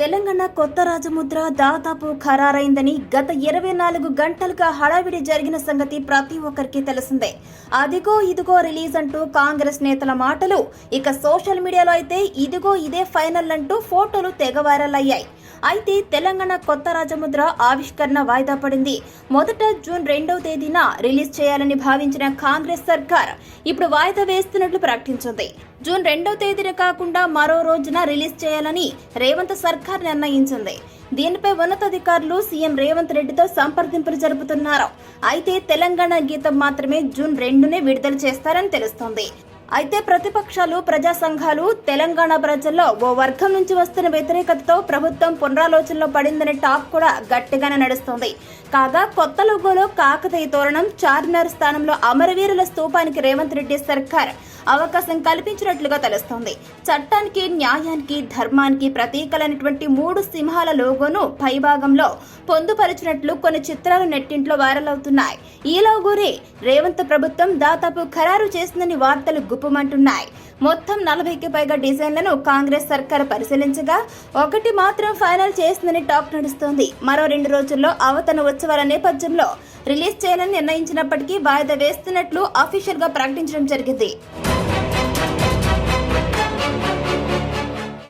తెలంగాణ కొత్త రాజముద్ర దాదాపు ఖరారైందని గత 24 గంటలుగా హడావిడి జరిగిన సంగతి ప్రతి ఒక్కరికి తెలిసిందే. అదిగో ఇదిగో రిలీజ్ అంటూ కాంగ్రెస్ నేతల మాటలు, ఇక సోషల్ మీడియాలో అయితే ఇదిగో ఇదే ఫైనల్ అంటూ ఫోటోలు తెగ వైరల్ అయ్యాయి. అయితే తెలంగాణ కొత్త రాజముద్ర ఆవిష్కరణ వాయిదా పడింది. మొదట జూన్ 2వ తేదీన రిలీజ్ చేయాలని భావించిన కాంగ్రెస్ సర్కార్ ఇప్పుడు వాయిదా వేస్తున్నట్లు ప్రకటించింది. జూన్ 2వ తేదీన కాకుండా మరో రోజున రిలీజ్ చేయాలని రేవంత్ సర్కార్ నిర్ణయించింది. దీనిపై ఉన్నతాధికారులు సీఎం రేవంత్ రెడ్డితో సంప్రదింపులు జరుపుతున్నారు. అయితే తెలంగాణ గీతం మాత్రమే జూన్ 2నే విడుదల చేస్తారని తెలుస్తోంది. అయితే ప్రతిపక్షాలు, ప్రజా సంఘాలు తెలంగాణ ప్రజల్లో ఓ వర్గం నుంచి వస్తున్న వ్యతిరేకతతో ప్రభుత్వం పునరాలోచనలో పడిందనే టాక్ కూడా గట్టిగానే నడుస్తోంది. కాగా కొత్త లోగోలో కాకతీయ తోరణం, చార్మినార్ స్థానంలో అమరవీరుల స్తూపానికి రేవంత్ రెడ్డి సర్కార్ అవకాశం కల్పించినట్లుగా తెలుస్తోంది. చట్టానికి, న్యాయానికి, ధర్మానికి ప్రతీకలైనటువంటి 3 సింహాల లోగోను పైభాగంలో పొందుపరిచినట్లు కొన్ని చిత్రాలు నెట్టింట్లో వైరల్ అవుతున్నాయి. ఈ లోగోనే రేవంత్ ప్రభుత్వం దాదాపు ఖరారు చేసిందని వార్తలు గుప్పమంటున్నాయి. మొత్తం 40కి పైగా డిజైన్లను కాంగ్రెస్ సర్కార్ పరిశీలించగా ఒకటి మాత్రం ఫైనల్ చేసిందని టాక్ నడుస్తోంది. మరో 2 రోజుల్లో అవతరణ ఉత్సవాల నేపథ్యంలో రిలీజ్ చేయాలని నిర్ణయించినప్పటికీ వాయిదా వేస్తున్నట్లు అఫీషియల్ గా ప్రకటించడం జరిగింది.